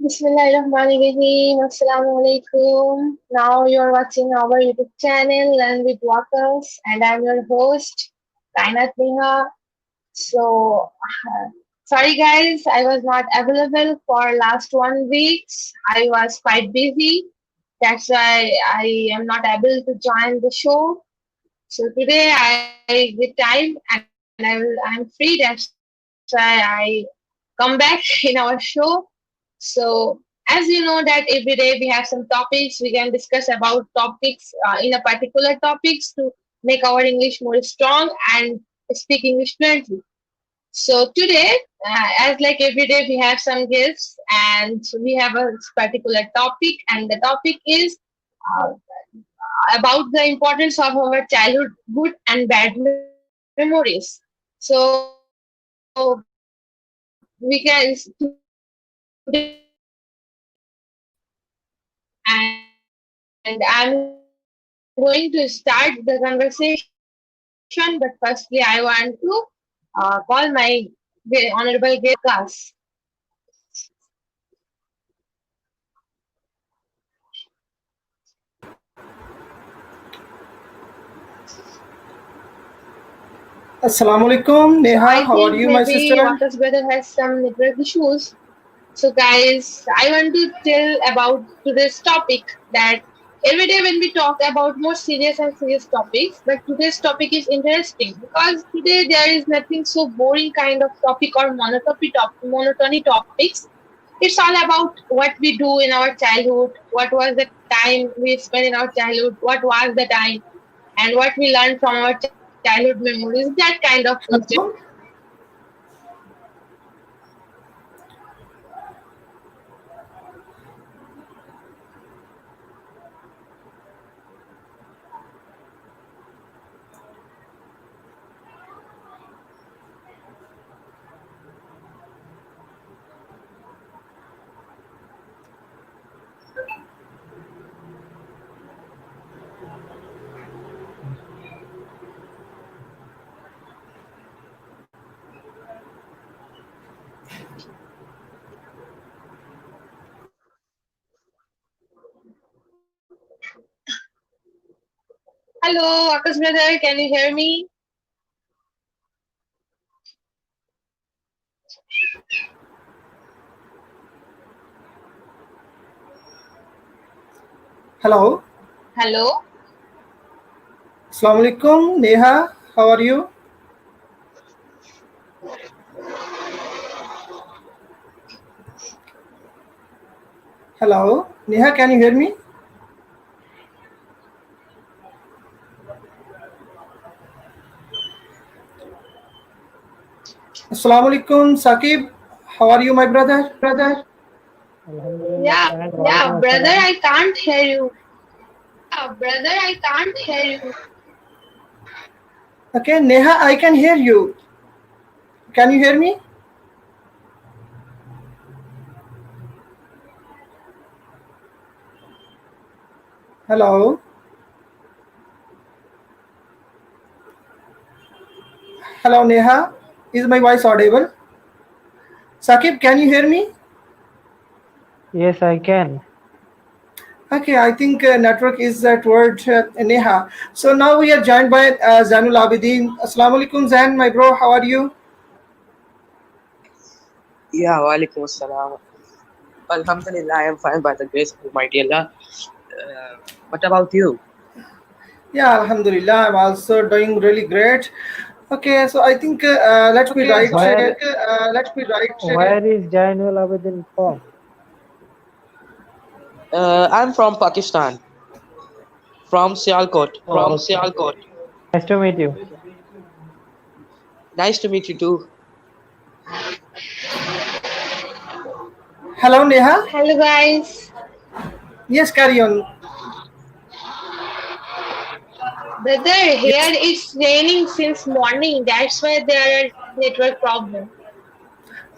Bismillahirrahmanirrahim. Assalamu alaikum. Now you're watching our YouTube channel, Learn with Waqas, and I'm your host, Kainat Neha. So, sorry guys, I was not available for last 1 week. I was quite busy. That's why I am not able to join the show. So today I get time and I'm free. That's why I come back in our show. So as you know that every day we have some topics we can discuss about topics in a particular topics to make our English more strong and speak English fluently. So today, as like every day, we have some guests and we have a particular topic, and the topic is uh, about the importance of our childhood good and bad memories. So we can today we are going to discuss about and I'm going to start the conversation, but firstly I want to call my honorable guest Waqas. Assalamu alaikum, So Neha. I How are think you, my maybe sister? Waqas brother has some network issues. So, guys, I want to tell about today's topic that every day when we talk about more serious and serious topics, but today's topic is interesting because today there is nothing so boring kind of topic or monotony topics. It's all about what we do in our childhood, what was the time we spent in our childhood, what was the time, and what we learned from our childhood memories, that kind of question. Hello? Hello, Akash brother, can you hear me? Hello. Hello. Assalamu alaikum, Neha. How are you? Hello. Neha, can you hear me? Assalamu alaikum, Saqib. How are you, my brother? Alhamdulillah, Yeah, and yeah, walaikum brother, assalam. I can't hear you. Brother, I can't hear you. Okay, Neha, I can hear you. Can you hear me? Hello. Hello, Neha. Is my voice audible? Saqib, can you hear me? Yes, I can. Okay, I think network is toward Neha. So now we are joined by Zainul Abidin. Assalamu alaikum, Zain, my bro. How are you? Yeah, walaikum assalam. Alhamdulillah, I am fine by the grace of Almighty Allah. What about you? Yeah, Alhamdulillah. I'm also doing really great. Okay, so I think let's be right. Where Let's be right. where is Jainul Abidin from? I'm from Pakistan, from Sialkot. Oh, okay. Nice to meet you. Nice to meet you too. Hello, Neha. Hello, guys. Yes, carry on. Brother, here Yes. it's raining since morning. That's why there are network problem.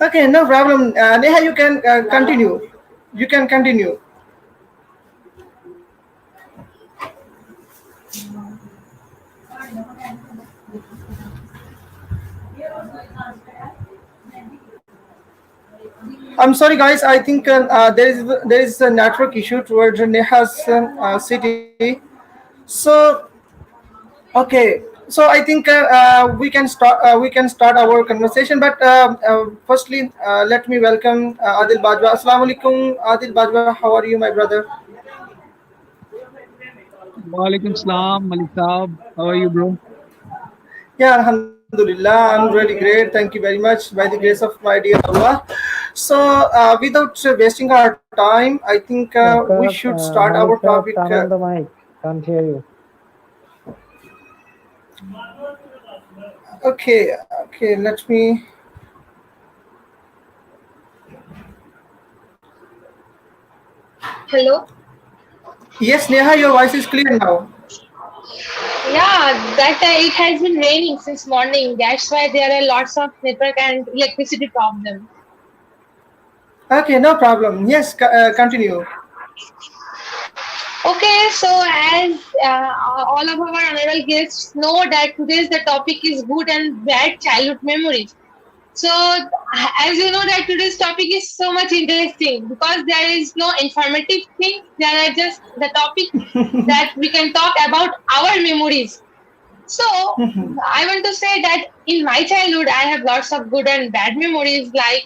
Okay, no problem. Neha, you can continue. You can continue. I'm sorry, guys. I think there is a network issue towards Neha's city. So okay, so I think we can start our conversation. But firstly, let me welcome Adil Bajwa. Assalamu alaikum, Adil Bajwa. How are you, my brother? Walaikum salam, Malik Saab. How are you, bro? Yeah, Alhamdulillah, I'm really great. Thank you very much by the grace of my dear Allah. So, without wasting our time, I think we should Waqas, start our Malik topic. sir, turn on the mic. Can't hear you. Okay, let me. Hello. Yes, Neha, your voice is clear now. Yeah, that it has been raining since morning. That's why there are lots of network and electricity problems. Okay, no problem. Yes, continue. Okay, so as all of our honorable guests know that today's the topic is good and bad childhood memories. So as you know that today's topic is so much interesting because there is no informative thing. There are just the topic that we can talk about our memories. So I want to say that in my childhood, I have lots of good and bad memories. Like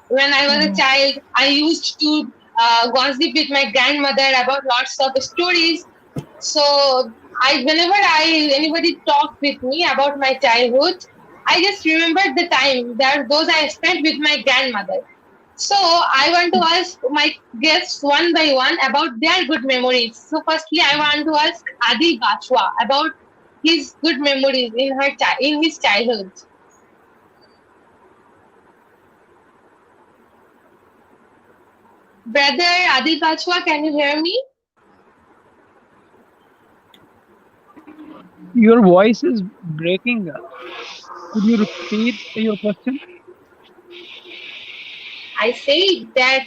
when I was a child, I used to gossip with my grandmother about lots of stories. So whenever anybody talked with me about my childhood, I just remembered the time that those I spent with my grandmother. So I want to ask my guests one by one about their good memories. So firstly, I want to ask Adi Bachwa about his good memories in his childhood. Brother Adi Bachwa, can you hear me? Your voice is breaking. Could you repeat your question? I say that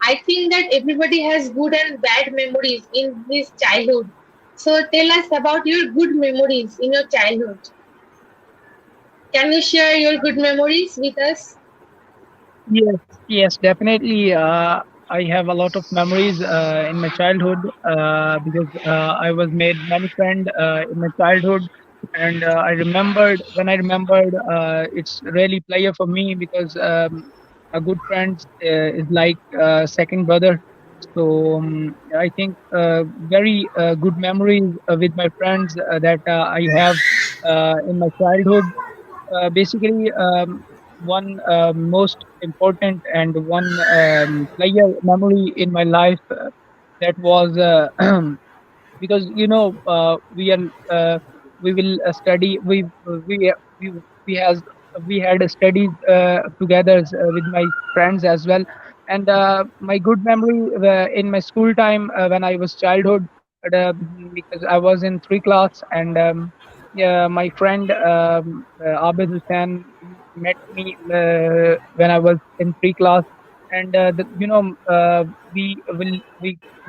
I think that everybody has good and bad memories in his childhood. So tell us about your good memories in your childhood. Can you share your good memories with us? Yes, yes, definitely. I have a lot of memories in my childhood because I was made many friends in my childhood, and I remembered when I remembered it's really player for me because a good friend is like second brother. So I think very good memories with my friends that I have in my childhood. Basically, one most important and one player memory in my life that was because we are we will study we we has we had studies together with my friends as well, and my good memory in my school time when I was childhood, because I was in three class, and yeah, my friend Abid Hussain met me when I was in pre-class, and we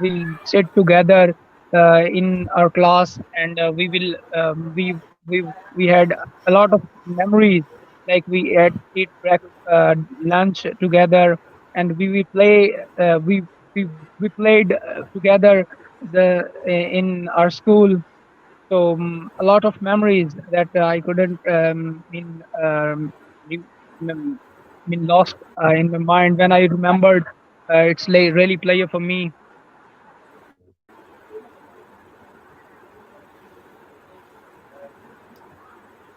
will sit together in our class, and we had a lot of memories. Like we had eat lunch together, and we play we played together in our school. So a lot of memories that I couldn't re- mean lost in my mind when I remembered. It's like really player for me.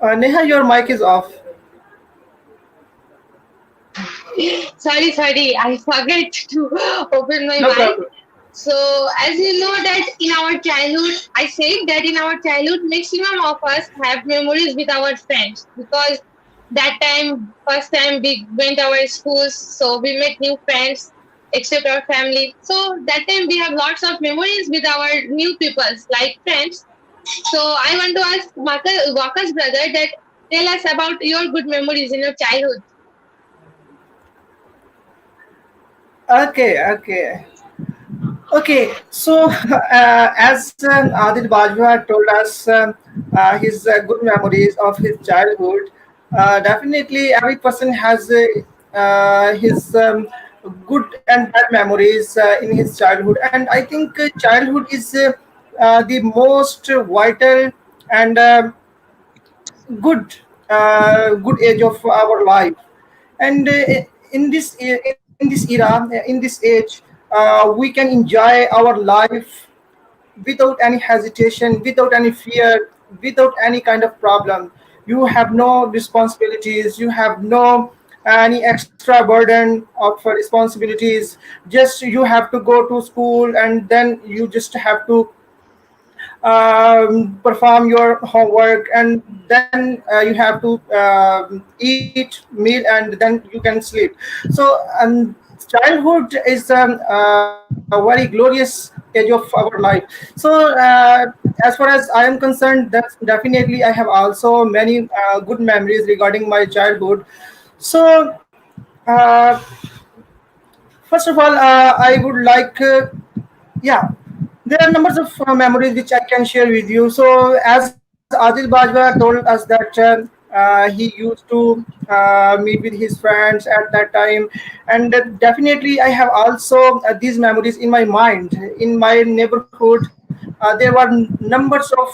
Neha, your mic is off. Sorry, I forget to open my No mic. problem. So, as you know that in our childhood, I said that in our childhood, maximum of us have memories with our friends because that time, first time we went our schools, so we met new friends, except our family. So that time we have lots of memories with our new peoples like friends. So I want to ask Waqas brother that tell us about your good memories in your childhood. Okay. Okay, so as Adil Bajwa told us his good memories of his childhood, definitely every person has his good and bad memories in his childhood, and I think childhood is the most vital and good good age of our life. And in this era, in this age, we can enjoy our life without any hesitation, without any fear, without any kind of problem. You have no responsibilities, you have no any extra burden of responsibilities. Just you have to go to school, and then you just have to perform your homework, and then you have to eat meal, and then you can sleep. So childhood is a very glorious age of our life. So as far as I am concerned, that's definitely I have also many good memories regarding my childhood. So uh, first of all, I would like yeah, there are numbers of memories which I can share with you. So, as Adil Bajwa told us that he used to meet with his friends at that time, and definitely I have also these memories in my mind. In my neighborhood, there were numbers of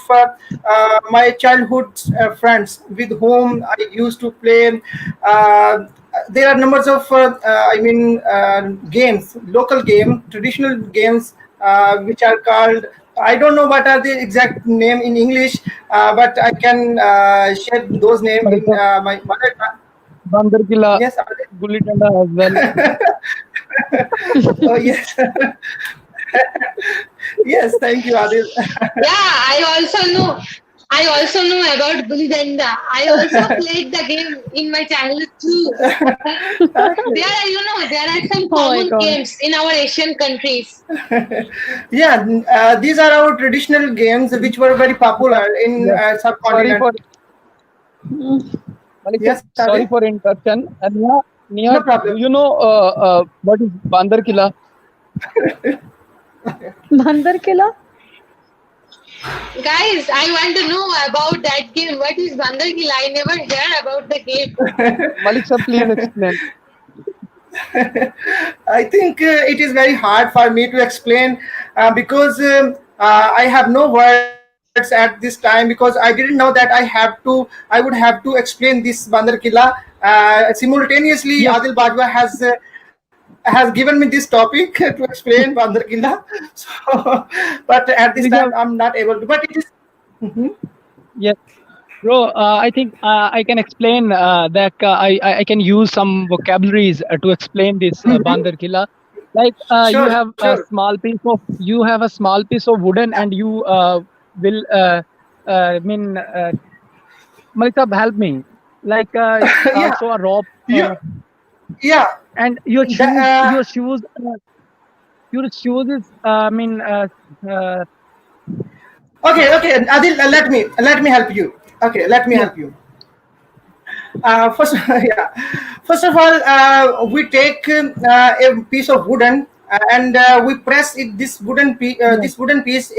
my childhood friends with whom I used to play. There are numbers of games, local game, traditional games, which are called, I don't know what are the exact name in English, but I can share those name in Malika, my mother tongue. Bandar Killa, Yes, Adil? Gulli Danda as well. Oh yes. Yes, thank you, Adil. Yeah, I also know about Gulli Danda. I also played the game in my childhood too. Okay. There are some Oh my common God. games in our Asian countries. Yeah, these are our traditional games which were very Malika, popular in yes. Sorry subcontinent. for Mm. Malika. Yes, Adil? Sorry for interruption. No Neha, problem. do you know what is Bandar Killa? Bandar Killa? Guys, I want to know about that game. What is Bandar Killa? I never heard about the game. Malik sir, please explain. I think it is very hard for me to explain because I have no words at this time, because I didn't know that I would have to explain this Bandar Killa. Simultaneously, Adil Yes, Bajwa has given me this topic to explain Bandar Killa. So, but at this time Malik sir, I'm not able to. But it is. Mhm. yes. Bro, I think I can explain that I can use some vocabularies to explain this Bandar Killa. Like Sure, sure. you have a small piece of wooden, and you will I mean Malik sir, help me. Like Yeah, also a rope, you. Yeah. and The, your shoes is uh, okay, okay, Adil, let me help you. Okay, let me yes, help you. First, yeah. First of all, we take a piece of wooden, and we press yes, this wooden piece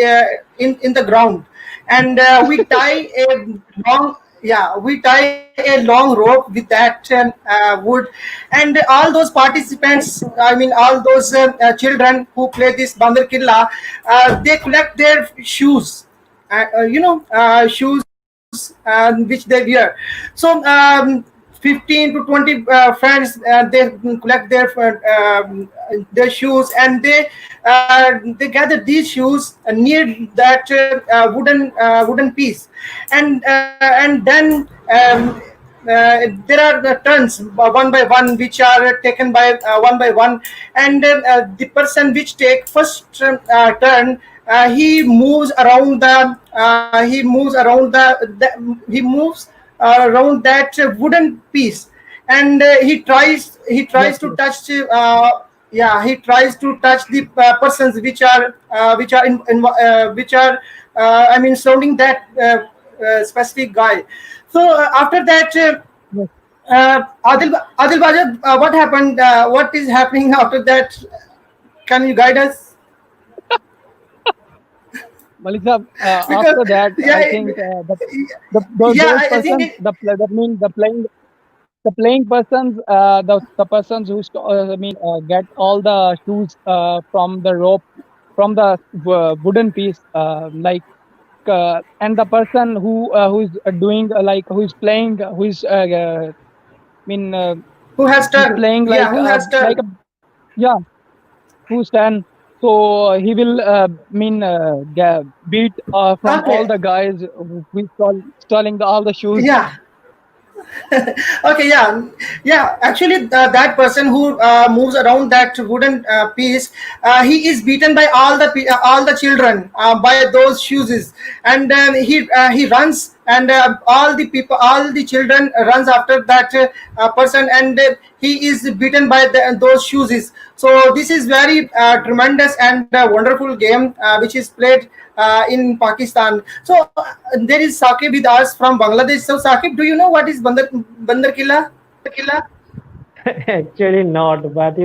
in the ground, and we tie a long we tie a long rope with that wood, and all those participants, I mean all those children who play this bandar killa, they collect their shoes, shoes which they wear. So 15 to 20 friends, they collect their shoes, and they gather these shoes near that wooden piece, and then there are the turns one by one, which are taken by one by one, and the person which take first turn, he moves around that wooden piece, and he yes, tries to yes, touch he tries to touch the persons which are I mean surrounding that specific guy. So after that, yes. Adil Bajad, what happened? What is happening after that? Can you guide us? Malik sir, Because after that, yeah, I think those I think persons, the playing. the playing persons, the persons who get all the shoes from the rope, from the wooden piece, and the person who is doing who is playing, mean uh, Who has who's turn? playing Yeah, who has like turn? a, yeah, who stand. So he will beat from Okay, all the guys who is stealing all the shoes. yeah. Okay, yeah, yeah, actually that person who moves around that wooden piece, he is beaten by all the children by those shoes, and he runs, and all the children runs after that person, and he is beaten by those shoes. So this is very tremendous and wonderful game which is played in Pakistan. So there is Saqib with us from Bangladesh. So Saqib, do you know what is Bandar Killa? Actually not, but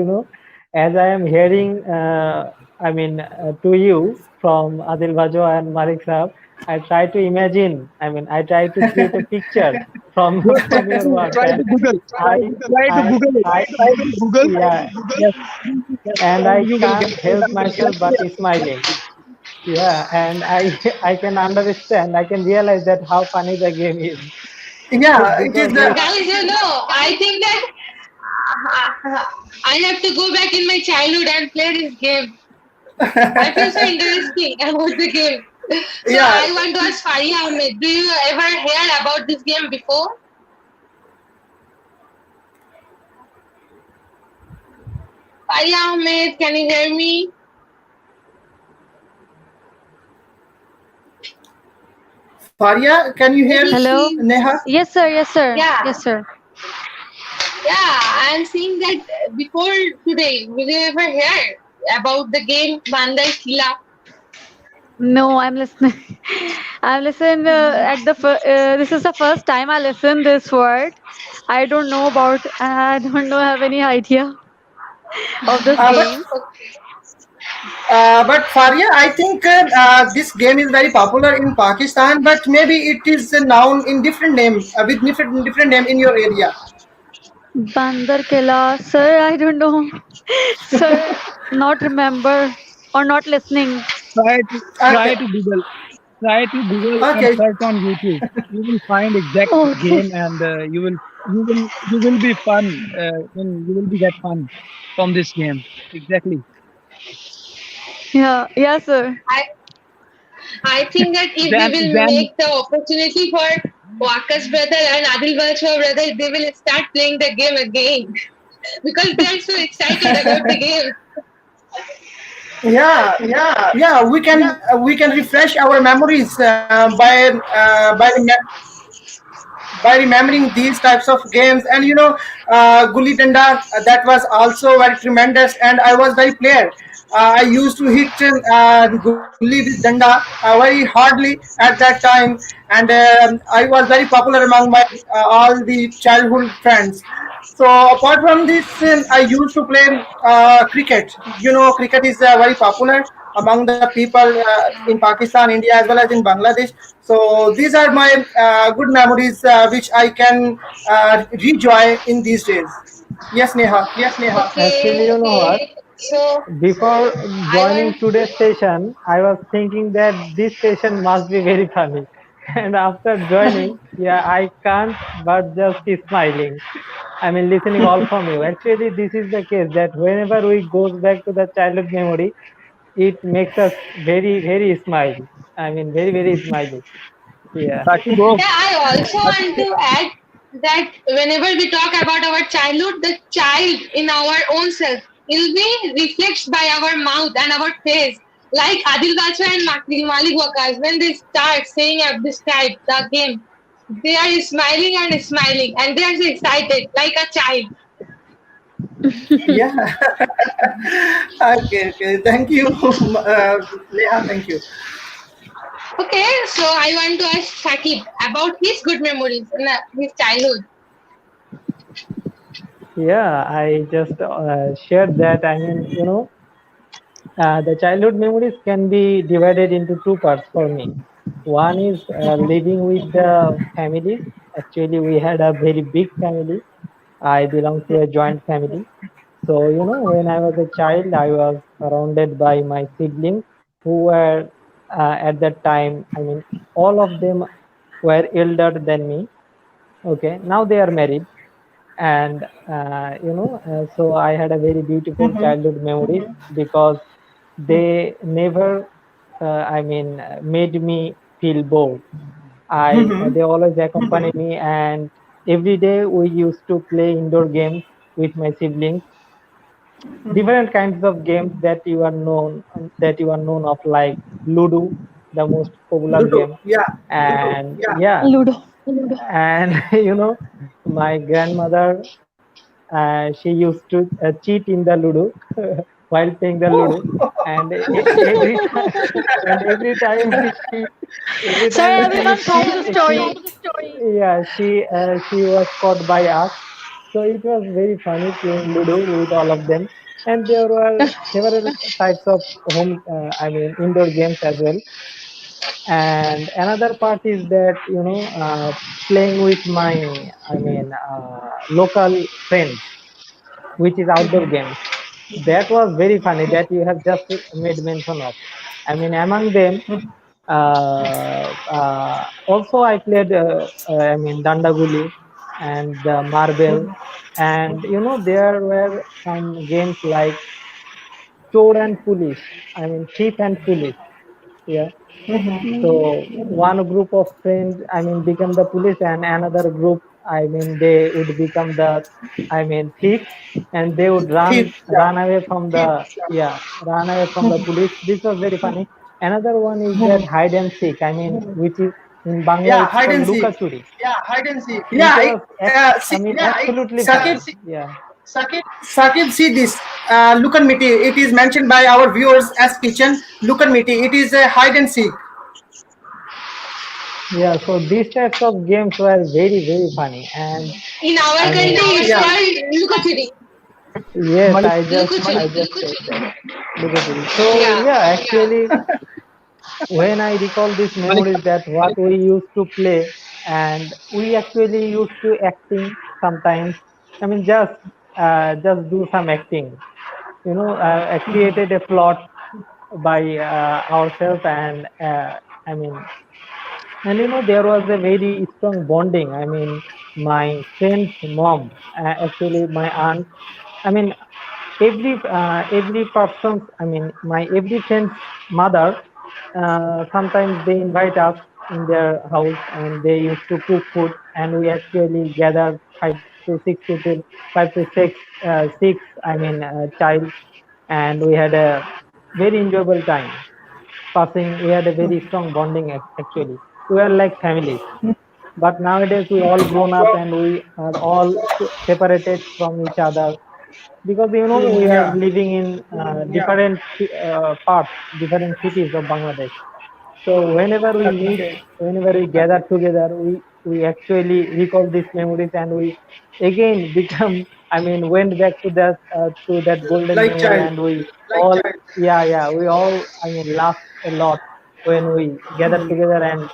as I am hearing, to you from Adil Bajo and Malik Saab, I try to imagine. I try to create a picture from Yes, yes, from your please words, try to and Google. I Try to I Google it. I Try to Google. yeah, Yes, and and I you will get can't help myself but exactly. smiling. Yeah, and I I can understand. I can realize that how funny the game is Yeah, it is because the yes, Guys, I think that I have to go back in my childhood and play this game. I feel so interesting about the game. So yeah. I want to ask Faria Ahmed, do you ever hear about this game before? Faria Ahmed, can you hear me? Faria, can you hear Maybe Hello. she. Neha? Yes, sir. Yes, sir. Yeah, Yes, sir. yeah. I'm seeing that before today. Will you ever hear about the game Bandai Kila? No, I'm listening. I'm listening at the. This is the first time I listen this word. I don't know about. I don't know. Have any idea of this But game. but Faria, I think this game is very popular in Pakistan, but maybe it is known in different name with different name in your area. Bandar Kela, sir. I don't know, sir. Not remember or not listening. Try to Okay, Google. Try to Google and okay, search on YouTube. You will find exact Okay. game, and you will be fun. You will be get fun from this game. Exactly. Yeah. Yeah, sir. I I think that if we will Then make the opportunity for Waqas brother and Adil Bachwa brother, they will start playing the game again because they are so excited about the game. yeah, yeah. We can refresh our memories by remembering these types of games. And gulli danda, that was also very tremendous, and I was very player. I used to hit gulli with danda very hardly at that time, and I was very popular among my all the childhood friends. So apart from this, I used to play cricket. Cricket is very popular among the people in Pakistan, India, as well as in Bangladesh. So these are my good memories which I can rejoy in these days. Yes, Neha. actually, Okay, you know what? so Before I joining want. today's session, I was thinking that this session must be very funny. And after joining, yeah, I can't but just smiling. Listening all from you. Actually, this is the case that whenever we goes back to the childhood memory, it makes us very, very smile. Very, very smiling. Yeah. Saki, go. Yeah, I also Saki, want to add that whenever we talk about our childhood, the child in our own self will be reflected by our mouth and our face. Like Adil Bacha and Malik Waqas, when they start saying describe the game, they are smiling and they are so excited like a child. Yeah. Okay. Okay. Thank you, Neha. Thank you. Okay, so I want to ask Shakib about his good memories in his childhood. Yeah, I just shared that. The childhood memories can be divided into two parts for me. One is living with the families. Actually, we had a very big family. I belong to a joint family. So, when I was a child, I was surrounded by my siblings who were at that time, I mean, all of them were elder than me. Okay, now they are married. And, so I had a very beautiful childhood memories because they never, made me feel bored. They always accompany me, and every day we used to play indoor games with my siblings, different kinds of games that you are known of, like Ludo, the most popular Ludo. game. Yeah. And yeah, Ludo. and my grandmother, she used to cheat in the Ludo while playing the Ludo, and every time, and every Sorry, time she everyone, throw the story. yeah, she was caught by us. So it was very funny playing Ludo with all of them. And there were several types of indoor games as well. And another part is that, playing with my, local friends, which is outdoor games. That was very funny that you have just made mention of. I mean, among them, also I played, Dandaguli and Marble. And, there were some games like Chore and Police. I mean, Thief and Police. Yeah. So one group of friends, become the police, and another group, they would become the, thief, and they would Thief. Yeah. run away from Thief. the, yeah, run away from the police. This was very funny. Another one is that hide and seek. Which is in Bangla, Yeah. it's Hide called and seek. Lukachuri. Yeah. It was See, absolutely Sakib, funny. Yeah. Sakib, see this. Look and Miti. It is mentioned by our viewers as kitchen. Look and Miti. It is a hide and seek. Yeah. So these types of games were very, very funny. And In our I country, mean, it's called Lukachuri. yes, I Lukuchuri. just said that. Lukachuri. So Yeah. yeah, actually, when I recall these memories, that what we used to play, and we actually used to acting sometimes. Just do some acting. Created a plot by ourselves, and I mean, there was a very strong bonding. My friend's mom, actually my aunt. I mean, every person's, my every friend's mother, sometimes they invite us in their house, and they used to cook food, and we actually gather 5 to 6 people, 5 to 6 child, and we had a very enjoyable time passing. We had a very strong bonding, actually. We are like families. But nowadays we all grown up, and we are all separated from each other, because we are Yeah. living in different parts, different cities of Bangladesh. So whenever we meet, Okay. whenever we gather together, we actually recall these memories, and we again become, went back to that golden Like memory, child. and we all, yeah, yeah, we all, laugh a lot when we gather together, and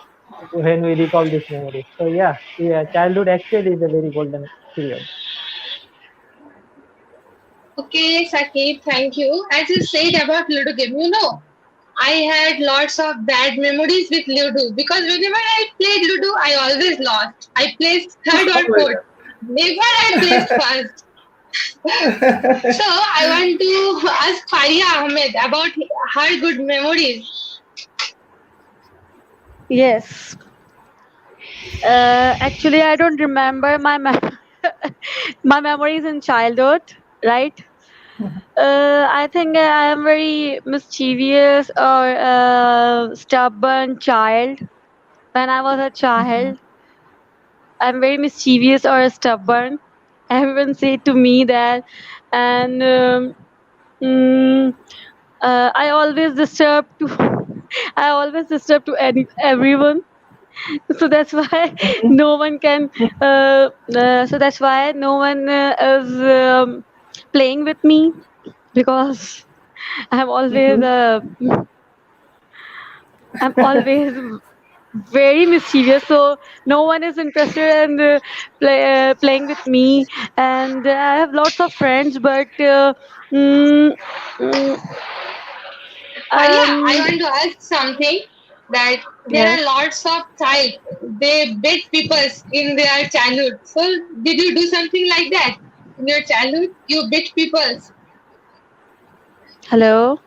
when we recall these memories. So yeah, yeah, childhood actually is a very golden period. Okay, Sakib, thank you. As you said about Ludo game, I had lots of bad memories with Ludo because whenever I played Ludo, I always lost. I placed third Oh or my fourth. God. Never I placed first. So I want to ask Faria Ahmed about her good memories. Yes. Actually, I don't remember my memories in childhood, right? I think I am very mischievous or stubborn child. When I was a child, I'm very mischievous or stubborn. Everyone say to me that, and mm, I always disturb to, I always disturb to everyone. So that's why no one can. So that's why no one is playing with me because I'm always I'm always very mischievous, so no one is interested in playing with me. And I have lots of friends, but mm, mm, Faria, I um want to ask something that there yes. are lots of child they beat people in their childhood. So did you do something like that in your childhood? You beat people. Hello,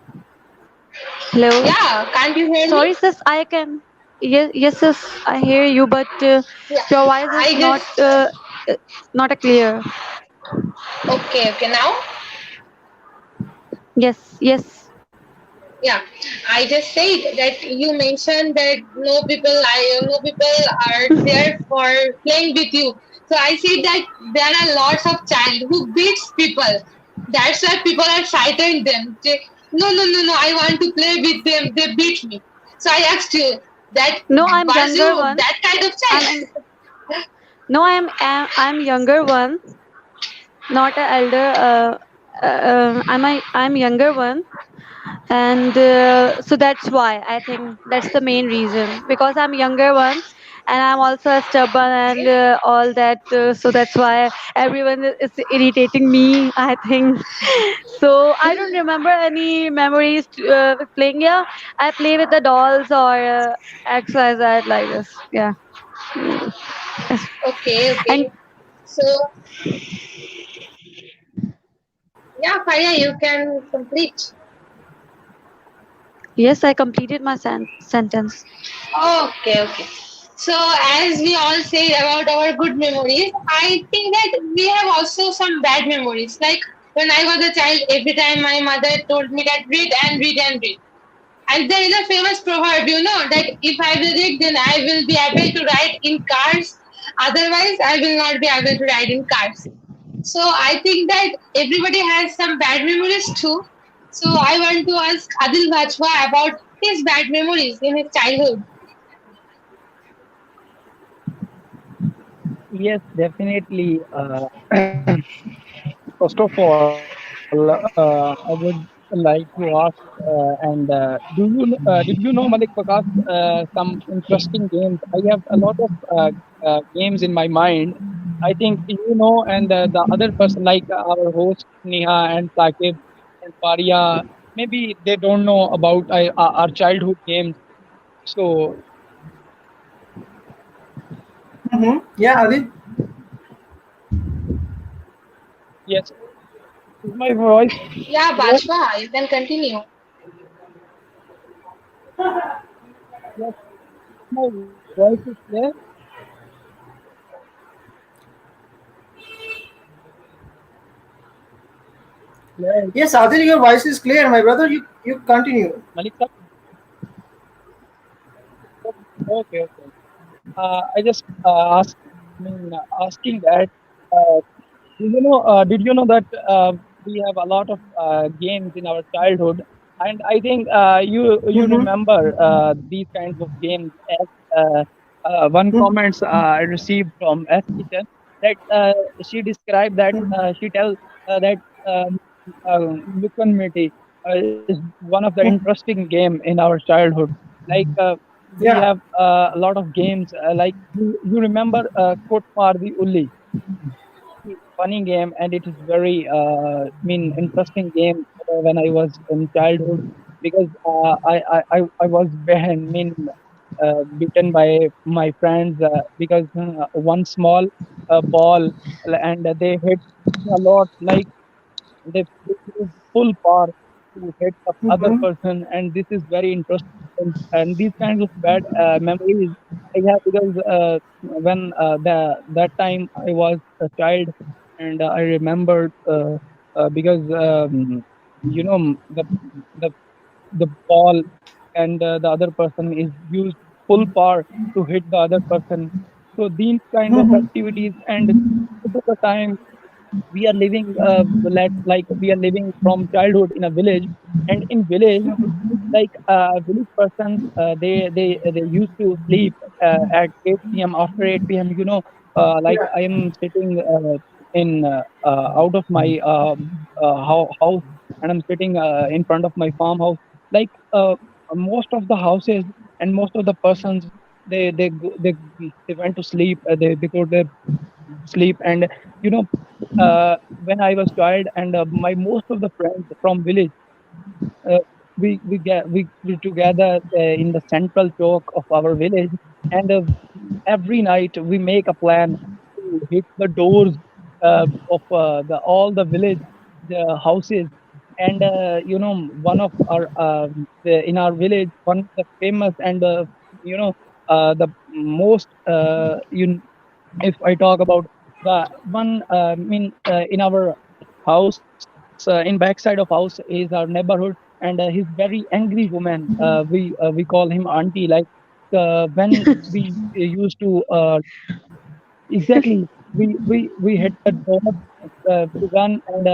hello. Yeah, can't you hear me? Sorry, sis, I can. Yes, yes, sis, I hear you, but Yeah, your voice is I just uh, not a clear. okay, okay. Now, Yes, yes. yeah, I just said that you mentioned that no people are there for playing with you. So I said that there are lots of child who beats people. That's why people are frightened them. No, no, no, no. I want to play with them. They beat me. So I asked you that No, I'm was younger you one. that kind of I'm child? in, no, I'm younger one, not a elder. I'm younger one, and so that's why I think that's the main reason, because I'm younger one, and I'm also stubborn and all that. So that's why everyone is irritating me, I think. So I don't remember any memories with playing. Yeah, I play with the dolls or XYZ like this. Yeah. Mm. Yes. Okay, And okay. So yeah, Faya, you can complete. yes, I completed my sentence. Okay, okay. So, as we all say about our good memories, I think that we have also some bad memories. Like when I was a child, every time my mother told me that read and read and read. And there is a famous proverb, that if I will read, then I will be able to ride in cars. Otherwise, I will not be able to ride in cars. So, I think that everybody has some bad memories too. So, I want to ask Adil Bajwa about his bad memories in his childhood. Yes, definitely. First of all, I would like to ask, did you know, Malik Waqas, some interesting games? I have a lot of games in my mind. I think you know, and the other person, like our host Neha and Sakib and Faria, maybe they don't know about our childhood games. So Mm-hmm. Yeah, Adit. yes, is my voice Yeah, clear? Bajwa, you can continue. Yes, my voice is clear. Clear. Yes, Adil, your voice is clear, my brother. You continue. Malik, sir? Okay, okay. I just asking that. Uh, did you know that we have a lot of games in our childhood, and I think you Mm-hmm. remember these kinds of games. As one comments I received from S teacher that she described that she tells that Lukan is one of the interesting game in our childhood. Like we Yeah. have a lot of games. Like you remember Kotmar the Uli, funny game, and it is very interesting game when I was in childhood, because I was beaten by my friends because one small ball, and they hit a lot, like they use full power to hit the other Mm-hmm. person, and this is very interesting. And these kinds of bad memories I have, because when that time I was a child, and I remembered because the the ball, and the other person is used full power to hit the other person. So these kind of Mm-hmm. activities, and most of the time we are living like we are living from childhood in a village, and in village, like village persons, they used to sleep at 8 p.m. After 8 p.m, like Yeah. I am sitting in out of my house, and I'm sitting in front of my farmhouse. Like most of the houses and most of the persons they went to sleep. They go to sleep. And you know, when I was child, and my most of the friends from village, uh, we together in the central chalk of our village, and every night we make a plan to hit the doors of the all the village the houses. And one of our in our village, one of the famous and you know the most if I talk about the one in our house, in backside of house is our neighborhood, and he's very angry woman. We call him auntie. Like when we used to exactly we hit the door to run, and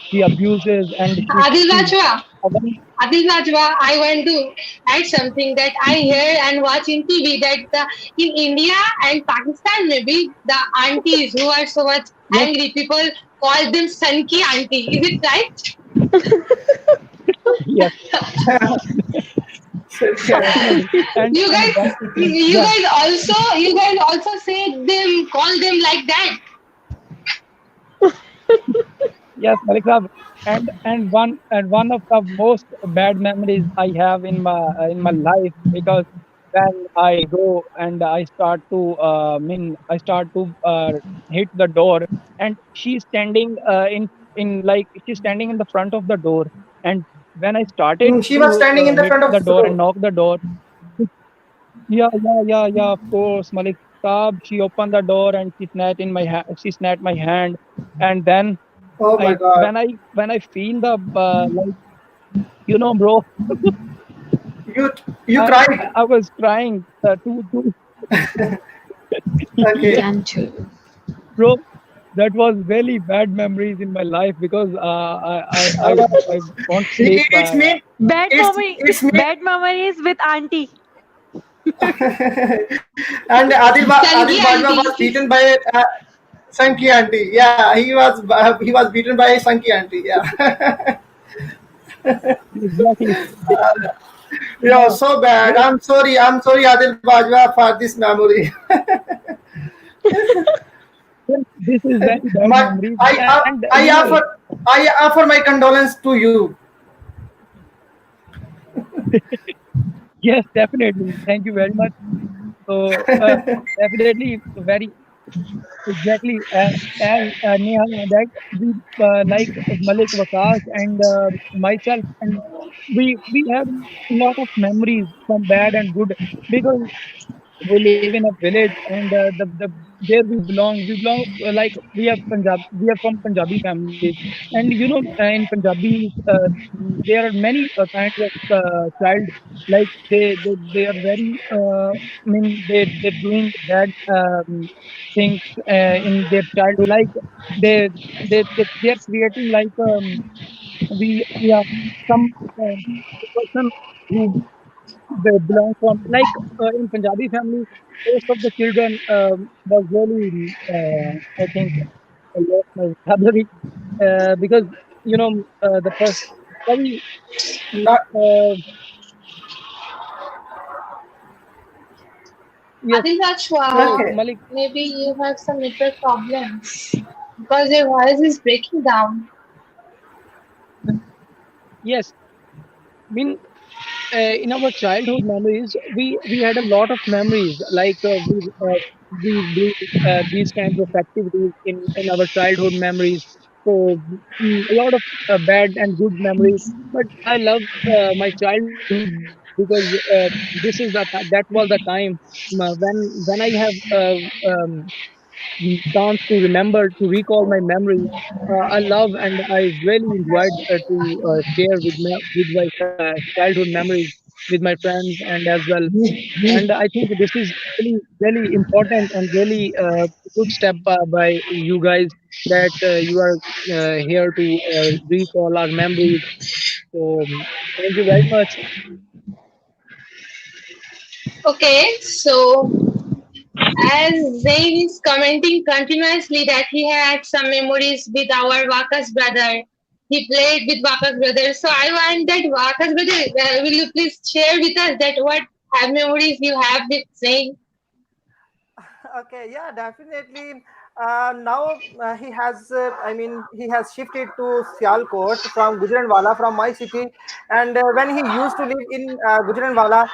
she abuses, and Adil she Bajwa, when, Adil Bajwa, I want to add something that I hear and watch in TV that in India and Pakistan, maybe the aunties who are so much yes, angry, people call them Sanki auntie. Is it right? yes, definitely. You And guys, that, you yeah. guys you guys also say them, call them like that. Yes, Malik Saab. And one of the most bad memories I have in my life, because when I go and I start to hit the door, and she's standing she's standing in the front of the door. And when I started She to was standing in the hit front of the the door and door. knock the door, yeah, of course, Malik Saab, she opened the door and she snatched my hand. And then Oh my I God. when I feel the bro, You you I cried. I was crying to Okay. yes, bro. That was really bad memories in my life, because I won't sleep. It's mean Bad memory. it's mean Bad memories with auntie. and Adil Sanki Bajwa was auntie. beaten by Sanki auntie. Yeah, he was beaten by Sanki auntie. Yeah. Exactly. Yeah, Yeah. so bad. Yes. I'm sorry, Adil Bajwa, for this memory. Yes, this is very bad My, memories. And I offer my condolence to you. yes, definitely. Thank you very much. So definitely very exactly, as Neha, that we like Malik Waqas and myself, and we have a lot of memories from bad and good, because we live in a village, and where we belong, like we are from Punjabi families. And in Punjabi, there are many kinds of child, like they are very they're doing bad things in their childhood, like they're creating like we have some person who they belong from, like in Punjabi family, most of the children was really I think I lost my vocabulary because the first very Not uh, yes. Adil So Bajwa, okay. Malik, maybe you have some network problems because your voice is breaking down. yes, I mean in our childhood memories, we had a lot of memories, like we do these kinds of activities in our childhood memories. So a lot of bad and good memories, but I love my childhood, because this is that was the time when I have chance to remember, to recall my memories. I love and I really enjoyed to share with my childhood memories with my friends and as well. And I think this is really really important and really good step by you guys, that you are here to recall our memories. So thank you very much. Okay, so as Zain is commenting continuously that he had some memories with our Waqas brother. He played with Waqas brother. So I want that Waqas brother, will you please share with us that what have memories you have with saying? Okay, yeah, definitely. Now he has, I mean, he has shifted to Sialkot from Gujranwala, from my city. And when he used to live in Gujranwala,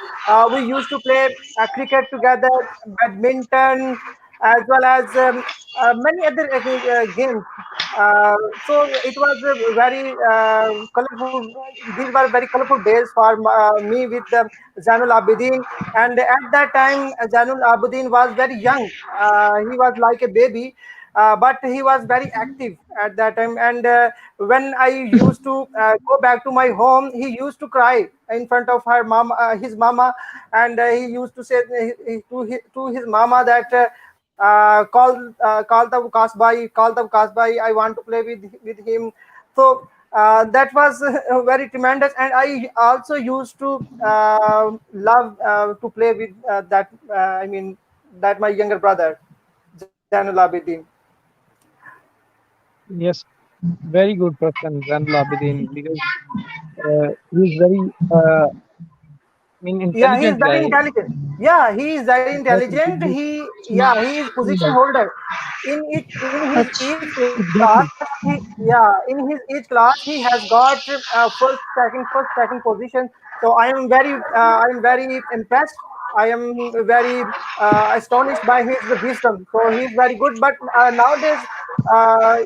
we used to play cricket together, badminton, as well as many other games. So it was a very colorful. These were very colorful days for me with Zainul Abidin. And at that time, Zainul Abidin was very young. He was like a baby, but he was very active at that time. And when I used to go back to my home, he used to cry in front of her mom, his mama, and he used to say to his mama that. Call the call the Waqas. I want to play with him. So that was very tremendous, and I also used to love to play with that. I mean that my younger brother, Janul Abidin. Yes, very good person, Zainul Abidin, because he's very, I mean, Yeah, he is intelligent very guy. intelligent. Yeah, he is very Exactly. intelligent. He is position holder in his each class. He Exactly. in his each class he has got first second position. So I am very impressed. I am very astonished by his wisdom. So he is very good. But nowadays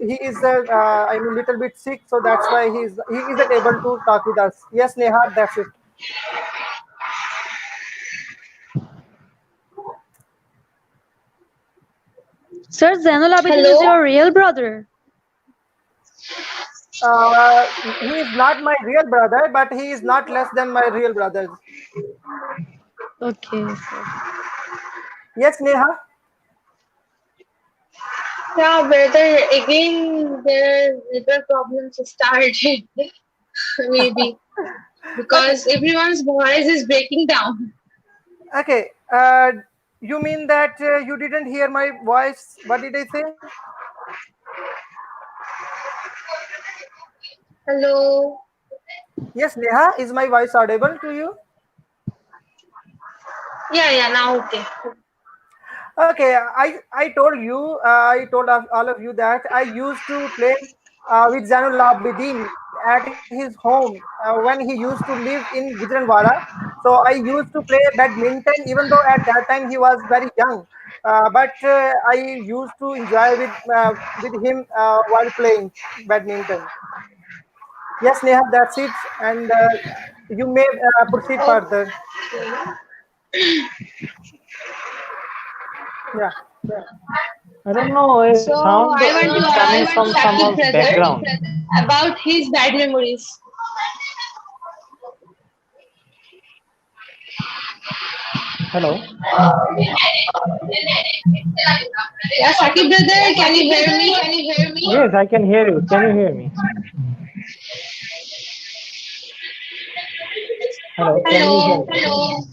he is I mean little bit sick. So that's why he isn't able to talk with us. Yes, Neha, that's it. Sir, Zainul Abidin is Hello? your real brother. He is not my real brother, but he is not less than my real brothers. Okay, sir. Yes, Neha. Yeah, brother, again there are network problems started. Maybe Okay, because everyone's voice is breaking down. okay. You mean that you didn't hear my voice? What did I say? Hello? Yes, Neha. Is my voice audible to you? Yeah, now okay. Okay, I told you, I told all of you that I used to play with Zainul Abidin at his home when he used to live in Gujranwala. So I used to play badminton, even though at that time he was very young. But I used to enjoy with him while playing badminton. Yes, Neha, that's it, and you may proceed further. Okay. Yeah. I don't know, a So sound I want to is coming ask from Sakib someone's brother background. about his bad memories. Hello? Yeah, Sakib brother, can you hear me? Yes, I can hear you. Can you hear me? Hello, can you hear Hello. me?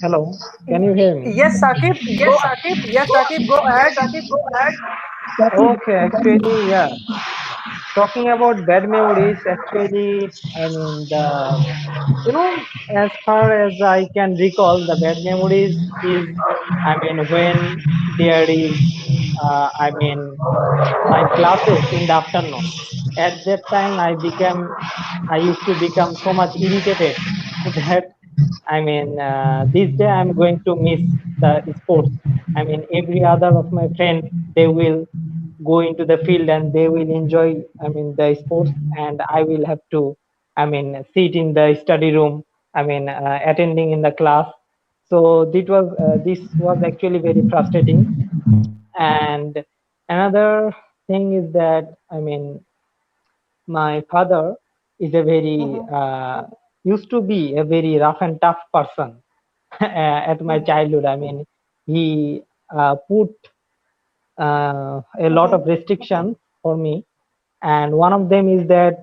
Hello, can you hear me? Yes, Sakib, go. Yes, Sakib, go ahead. Okay, actually, yeah. Talking about bad memories, actually, I mean, as far as I can recall, the bad memories is, I mean, when there is, I mean, my classes in the afternoon. At that time, I used to become so much irritated that, I mean, this day I'm going to miss the sports. I mean, every other of my friends, they will go into the field and they will enjoy, I mean, the sports, and I will have to, I mean, sit in the study room, I mean, attending in the class. So this was actually very frustrating. And another thing is that, I mean, my father is a very used to be a very rough and tough person at my childhood. I mean, he put a lot of restrictions for me, and one of them is that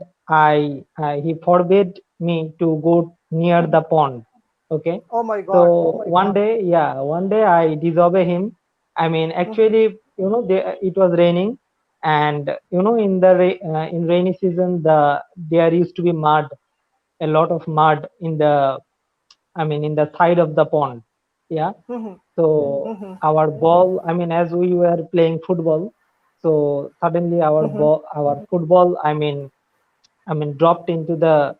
he forbade me to go near the pond. Okay, Oh my God. so one day I disobey him. I mean, actually, it was raining, and in in rainy season, there used to be mud, a lot of mud in the in the side of the pond. Yeah. So our ball, as we were playing football, so suddenly our football, dropped into the,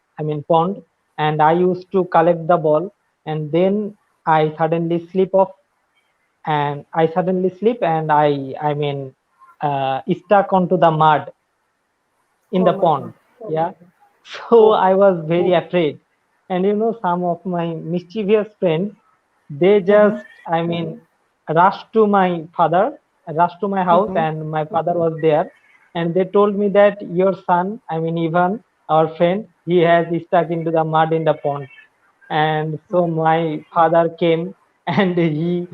pond, and I used to collect the ball, and then I suddenly slip off, and I suddenly slip, and stuck onto the mud in the Oh my pond. God. Yeah. So Oh. I was very afraid. And some of my mischievous friends, they just, rushed to my father, rushed to my house, and my father was there. And they told me that your son, Ivan, our friend, he has stuck into the mud in the pond. And so my father came and he,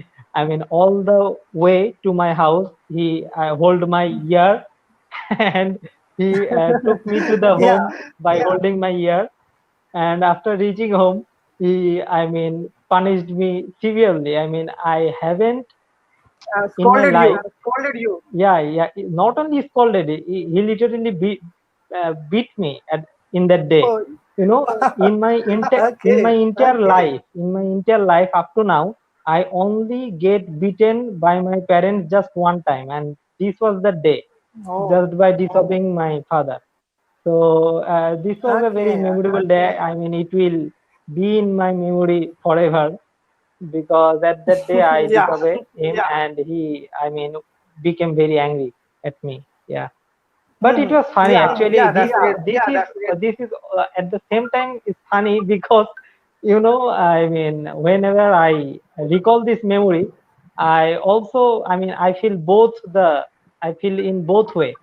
all the way to my house, he hold my ear and he took me to the Yeah. home by holding my ear. And after reaching home, he, punished me severely. I haven't in my Scolded life. you. Scolded you. Yeah, yeah. Not only scolded, he literally beat me in that day. Oh. In my Okay. entire life, up to now, I only get beaten by my parents just one time, and this was the day, Oh. just by disobeying my father. So this was a very Okay. memorable day. It will be in my memory forever, because at that day I Yeah. disobeyed him, and he, became very angry at me. Yeah, but it was funny Yeah. actually. Yeah. Definitely. This is at the same time it's funny because whenever I recall this memory, I also, I feel I feel in both way.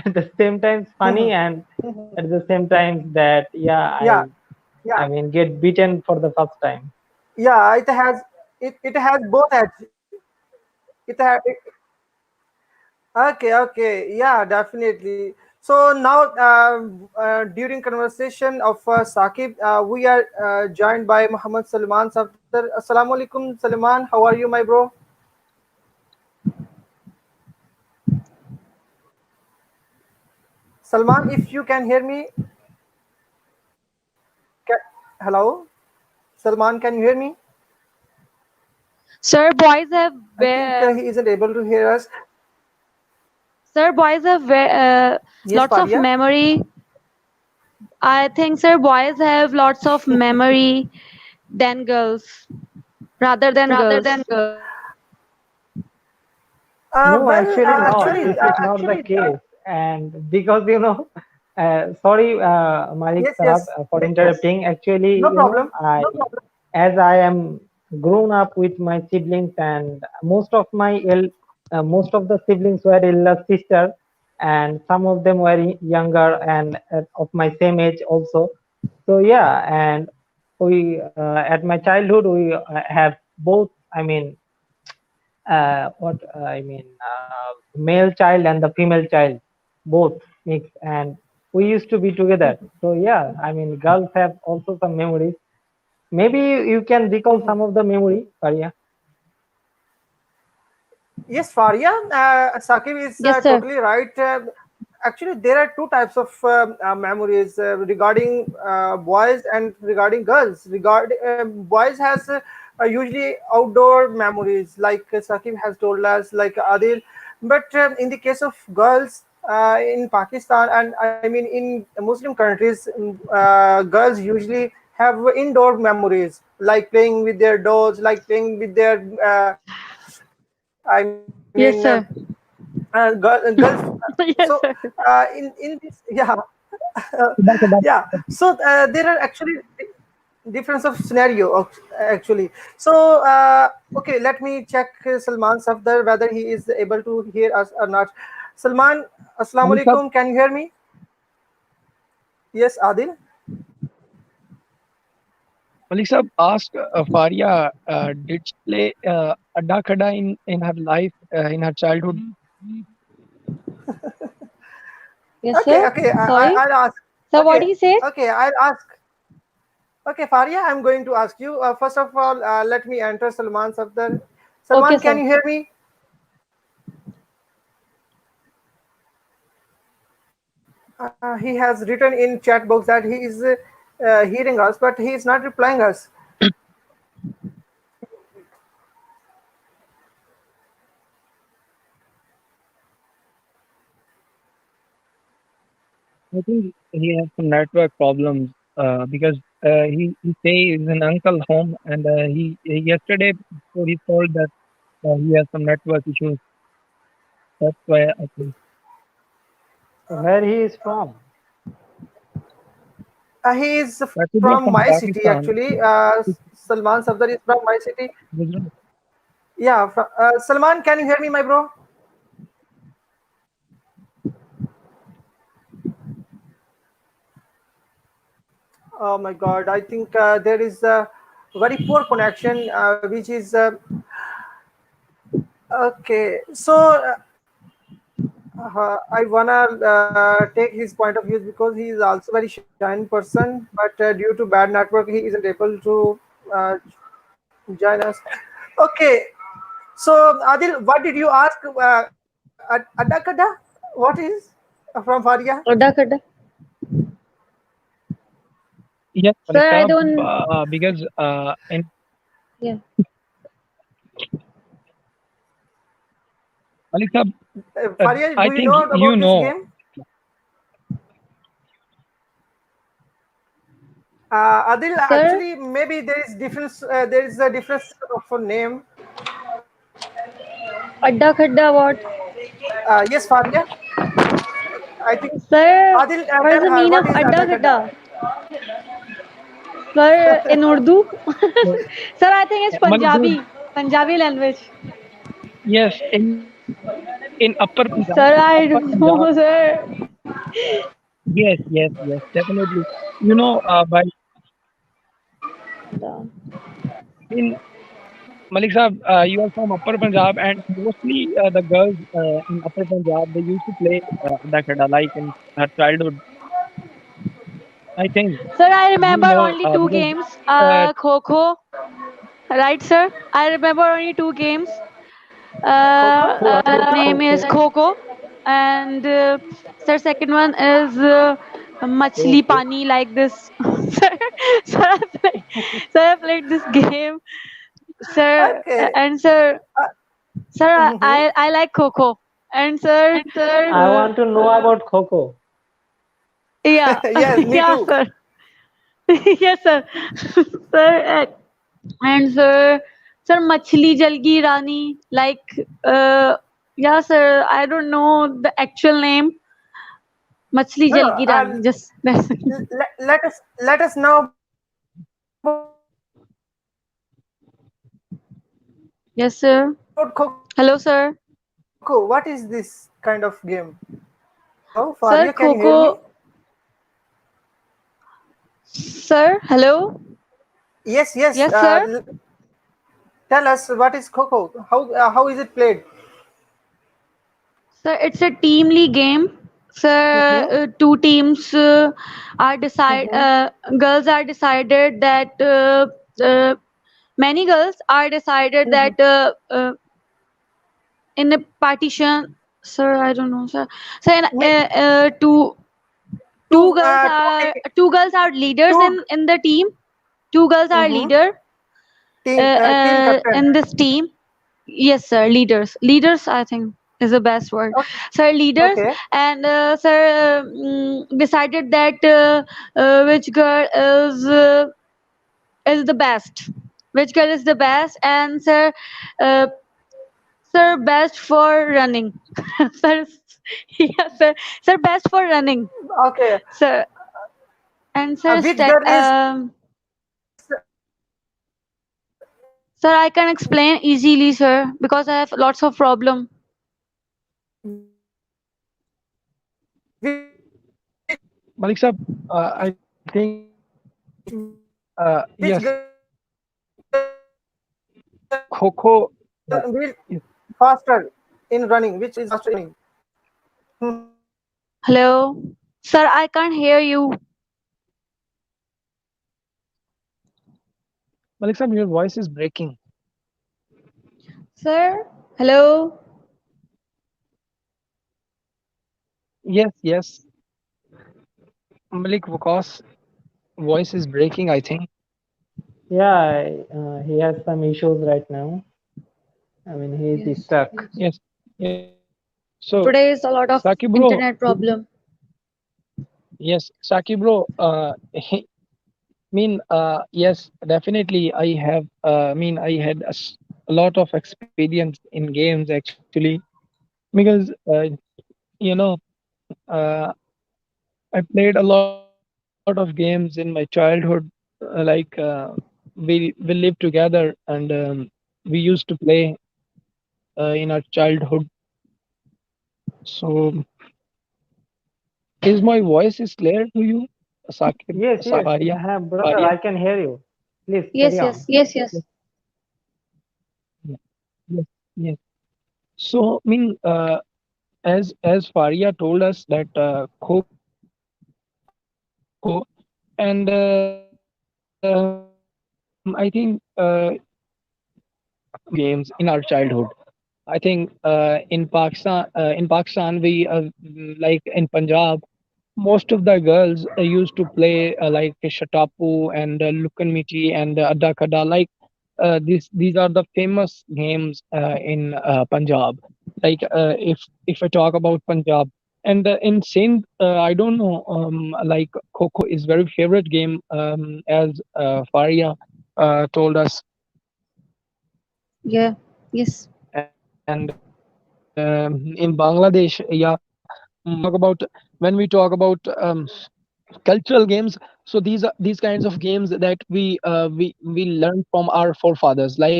At the same time it's funny, and at the same time that, yeah, Yeah. get beaten for the first time. Yeah. It has both edge. It has. Okay, okay, yeah, definitely. So now, during conversation of Saqib, we are joined by Muhammad Salman Safdar. Assalamu alaikum, Salman. How are you, my bro? Salman, if you can hear me, hello, Salman, can you hear me? Sir, boys have I think he isn't able to hear us. Yes, lots of Faria. memory. I think, sir, boys have lots of memory than girls, rather than girls. No, Well, actually not. actually, This is not the case. And because, sorry, Malik yes, Sarab, yes, for interrupting. Actually, no problem. as I am grown up with my siblings, and most of the siblings were elder sister, and some of them were younger and of my same age also. So yeah, and we at my childhood we have both. What male child and the female child, both mixed, and we used to be together. So yeah, girls have also some memories. Maybe you can recall some of the memory, Faria. Yes, Faria, Saqib is Yes, sir. totally right. Actually, there are two types of memories regarding boys and regarding girls. Boys has usually outdoor memories, like Saqib has told us, like Adil. But in the case of girls in Pakistan, and I mean in Muslim countries, girls usually have indoor memories, like playing with their dolls, like playing with their Yes, sir. girls. So Yes, sir. in this, yeah, That's yeah. So there are actually difference of scenario actually. So okay, let me check Salman Safdar whether he is able to hear us or not. Salman, assalamu Malik Sab, alaikum. Can you hear me? Yes, Adil. Malik Sab asked Faria, did she play Adda Khada in her life, in her childhood? Yes, Okay, sir. okay. Sorry. I'll ask. Sir, what Okay, he said? okay. I'll ask. Okay, Faria, I'm going to ask you. First of all, let me enter Salman Safdar. Okay, Salman, can sir. you hear me? He has written in chat box that he is hearing us, but he is not replying us. I think he has some network problems because he stays in uncle home and he yesterday before he told that he has some network issues. That's why I think Where he is from? He is that could be from from my city Pakistan. actually. Salman Safdar is from my city. Gujarat. Yeah, Salman, can you hear me, my bro? Oh my God, I think there is a very poor connection, which is okay. So I wanna take his point of view because he is also very shy person, but due to bad network, he isn't able to uh, join us. Okay, so Adil, what did you ask? Adda Kada? What is from Faria? Odda kadda. Yes, Malik Sir, I Saab, don't. because in Yeah. Malik Saab, Faria, I do you think know you about this know. game? Adil, Sir, actually, maybe there is difference. There is a difference of a name. adda khadda what? Yes, Faria. I think Sir, Adil, what is tell the her meaning what of is adda Adda Kada. khadda? Sir, in Urdu? Sir, I think it's Malik Saab, Punjabi. Punjabi language. yes, in Upper Punjab, Sir, I Upper don't Punjab, know, sir. yes, yes, yes, definitely. You know, by in Malik Saab, you are from Upper Punjab, and mostly the girls in Upper Punjab they used to play Adda Khada like in her childhood. I think Sir, I you remember know only two because games. uh, Kho Kho. Right, sir? I remember only two games. Coco. What That is name is Coco? Coco, and sir, second one is Machli Coco. Pani like this. sir, sir, I played this game, sir, Okay. and sir, Uh, sir, mhm. I like Coco, and sir, I uh, want to know about Coco. yeah, Yes, me yeah, too. sir, yes, sir, sir, and sir, Machli Jalgi Rani, like, yeah, sir, I don't know the actual name. Machli No, Jal no. Ki Rani. Just that's it. Let us know about Coco. What is this kind of game? Yes, sir. Hello, sir. Hello, Sir, Faria, can you hear me? Coco. Sir, hello. Yes, yes. Yes, sir. Tell us what is Coco? How is it played? Sir, it's a teamly game. Sir, Mm-hmm. two teams are decide. Mm-hmm. Girls are decided that many girls are decided Mm-hmm. that in a partition. Sir, I don't know, sir. Sir, Two two girls are leaders two in the team. Two girls are mm-hmm. leader team captain. in this team. Yes, sir. Leaders, I think, is the best word. Okay. Sir, leaders, Okay. and sir, decided that which girl is the best. Which girl is the best, and sir, uh, sir, best for running. sir, yes, sir. Sir, best for running. Okay. Sir, and sir, Which girl is sir, I can explain easily, sir, because I have lots of problem. which girl Malik Saab, I think yes, will faster Kho Kho. Uh, in running? yes. Which girl is faster in running? Mhm. Hello, sir, I can't hear you. Malik Saab, your voice is breaking. Sir, hello. Yes, yes. Malik Waqas voice is breaking. I think. Yeah, he has some issues right now. I mean, he is Yes, stuck. Yes, yes. So today is a lot of Saki bro, internet problem. Yes, Saki bro. Yes, definitely. I had a lot of experience in games actually, because you know, uh, I played a lot of games in my childhood. We lived together, and we used to play in our childhood. So, is my voice is clear to you, Sakib, Yes, yes, Faria? brother, I can hear you. Please carry Yes, on. yes. Yes, yes, yes. So, as Faria told us that Kho and I think games in our childhood. I think in Pakistan, like in Punjab, most of the girls used to play like Shatapu and Lukan Michi and Adda Kada. Like these are the famous games in Punjab. Like if I talk about Punjab and in Sindh, I don't know. Like Kho is very favorite game, as Faria told us. Yeah. Yes. And in Bangladesh, yeah, when we talk about cultural games, so these kinds of games that we learn from our forefathers. Like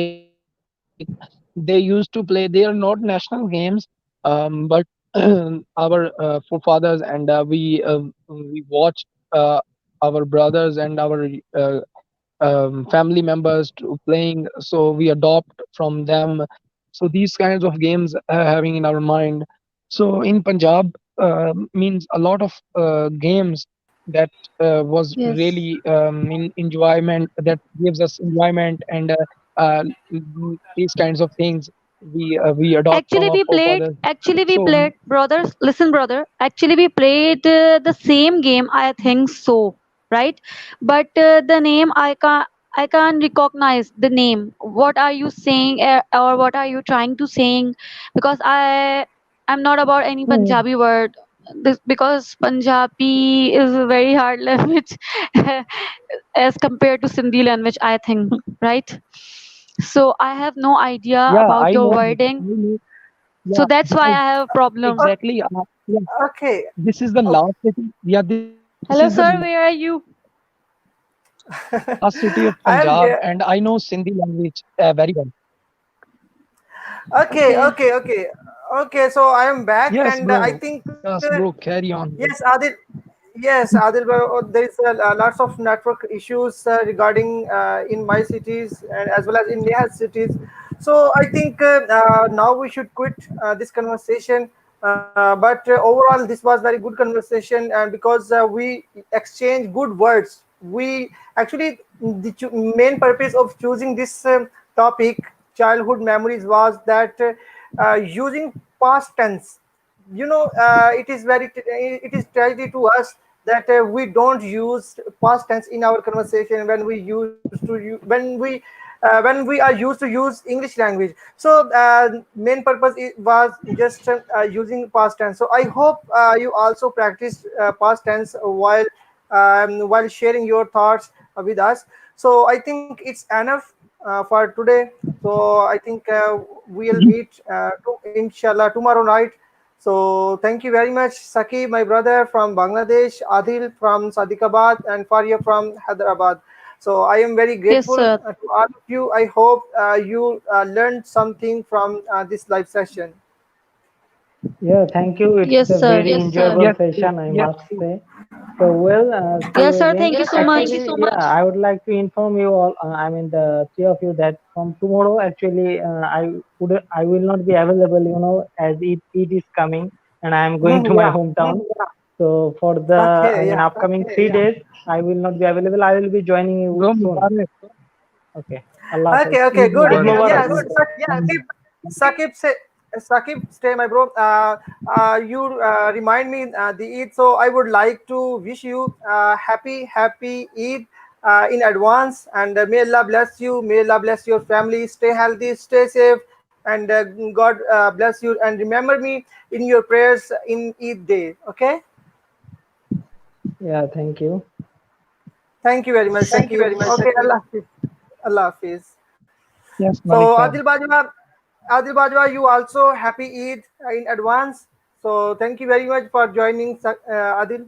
they used to play. They are not national games, but our forefathers, and we watched our brothers and our family members to playing, so we adopt from them. So these kinds of games having in our mind. So in Punjab, means a lot of games that was Yes. really in enjoyment, that gives us enjoyment, and uh, these kinds of things we adopt from our forefathers. Actually we So played, brothers, listen brother, actually we played the same game, I think so, right? But the name I can't recognize the name. What are you saying, or what are you trying to saying? Because I'm not about any Punjabi word. This, because Punjabi is a very hard language as compared to Sindhi language, I think, right? So I have no idea yeah, about I your know that. wording. I know, So yeah, that's why because I have a problem. exactly, yeah, Okay. this is the last city. Yeah, this is the Hello, sir. Where are you? last city of I am Punjab, here. and I know Sindhi language very well. Okay, Okay. okay, okay, okay. So I am back, Yes, and I bro. think Yes, bro. Carry on. yes, Adil. Yes, Adil. There is lots of network issues regarding in my cities and as well as in Neha's cities. So I think now we should quit this conversation. But overall, this was very good conversation, and because we exchange good words, we actually the main purpose of choosing this topic, childhood memories, was that using past tense. It is it is tragedy to us that we don't use past tense in our conversation when we used to when we are used to use English language. So main purpose was just using past tense. So I hope you also practice past tense while sharing your thoughts with us. So I think it's enough for today. So I think we'll meet inshallah tomorrow night. So thank you very much, Saki, my brother from Bangladesh, Adil from Sadiqabad, and Faria from Hyderabad. So I am very Yes, grateful sir. to all of you. I hope you learned something from this live session. Yeah, thank you. It's Yes, a sir. very enjoyable Yes, bro. session, I Yes, must bro. say. So, well, see Yes, you sir. again. Thank you so much. Actually, yeah, I would like to inform you all, I mean, the three of you, that from tomorrow, actually, I will not be available, as Eid is coming, and I am going to my Yeah. hometown. So, for the, Okay. I mean, Yeah. upcoming 3 days, I will not be available. I will be joining you Bro, soon. Mubarak. Okay. Allah Okay, Hafiz. okay, Eid good. Eid Mubarak, Mubarak. Yes, bro. Sakib, Sakib, say, Sakib, stay, my bro. You remind me the Eid, so I would like to wish you happy Eid in advance, and may Allah bless you. May Allah bless your family. Stay healthy, stay safe, and God bless you. And remember me in your prayers in Eid day. Okay. Yeah, thank you. Thank you very much. Thank Thank you you. very much. Okay, Allah Hafiz. Allah Hafiz. Yes, Malik So Saab. Adil Bajwa, you also happy Eid in advance. So thank you very much for joining, Adil.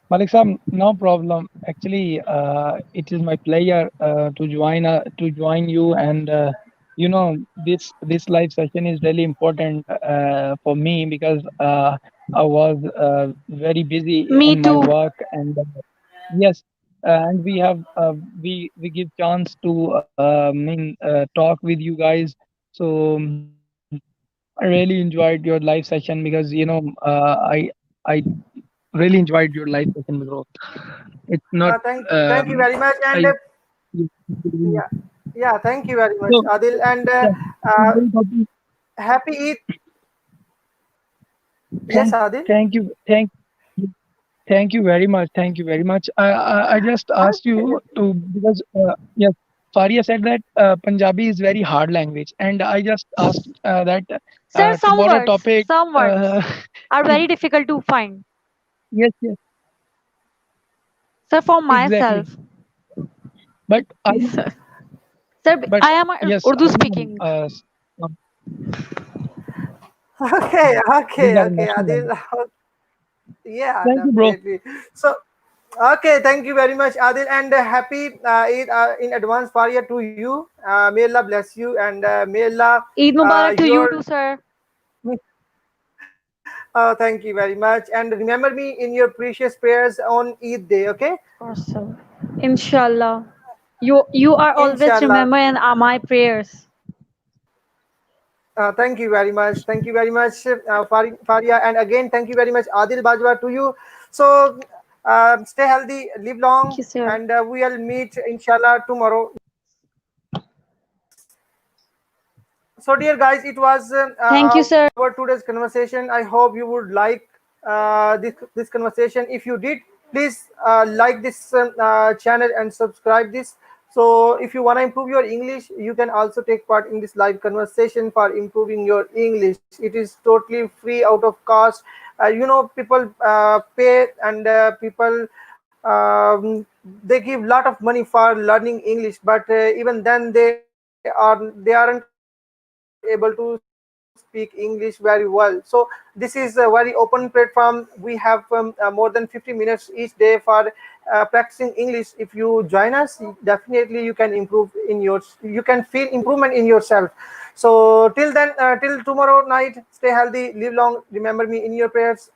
Malik Saab, no problem. Actually, it is my pleasure to join you, and this live session is really important for me because I was very busy Me in my too. work, and yes, and we give chance to talk with you guys. So I really enjoyed your live session because I really enjoyed your live session, bro. It's not Thank you very much. I And yeah, yeah, yeah, thank you very much, so Adil. And yeah, uh, happy Eid. Yes, thank Adil. thank you thank you very much, thank you very much. I just asked you to because yes, Faria said that Punjabi is very hard language, and I just asked that Sir, tomorrow topic. some words are Is, very difficult to find. yes, yes, Sir, for exactly. myself. But I Yes, sir. Sir, but I am yes, I Urdu know speaking. some Okay, okay, these are okay, national Adil. language. Yeah, Thank you, bro. definitely. So, okay, thank you very much, Adil, and happy Eid in advance, Faria, to you. May Allah bless you, and may Allah Eid Mubarak to you your. too, sir. Thank you very much, and remember me in your precious prayers on Eid day. Okay, Of course, sir. Inshallah. You are always Inshallah. remember in my prayers. Thank you very much. Thank you very much, Faria. And again, thank you very much, Adil Bajwa, to you. So, stay healthy, live Thank long, you, sir. and we'll meet, inshallah, tomorrow. Yes. So, dear guys, it was Thank you, our sir. today's conversation. I hope you would like this conversation. If you did, please like this channel and subscribe this. So, if you want to improve your English, you can also take part in this live conversation for improving your English. It is totally free out of cost. People pay, and people they give lot of money for learning English, but even then they aren't able to speak English very well. So this is a very open platform. We have more than 50 minutes each day for practicing English. If you join us, definitely you can feel improvement in yourself. So till tomorrow night, stay healthy, live long, remember me in your prayers.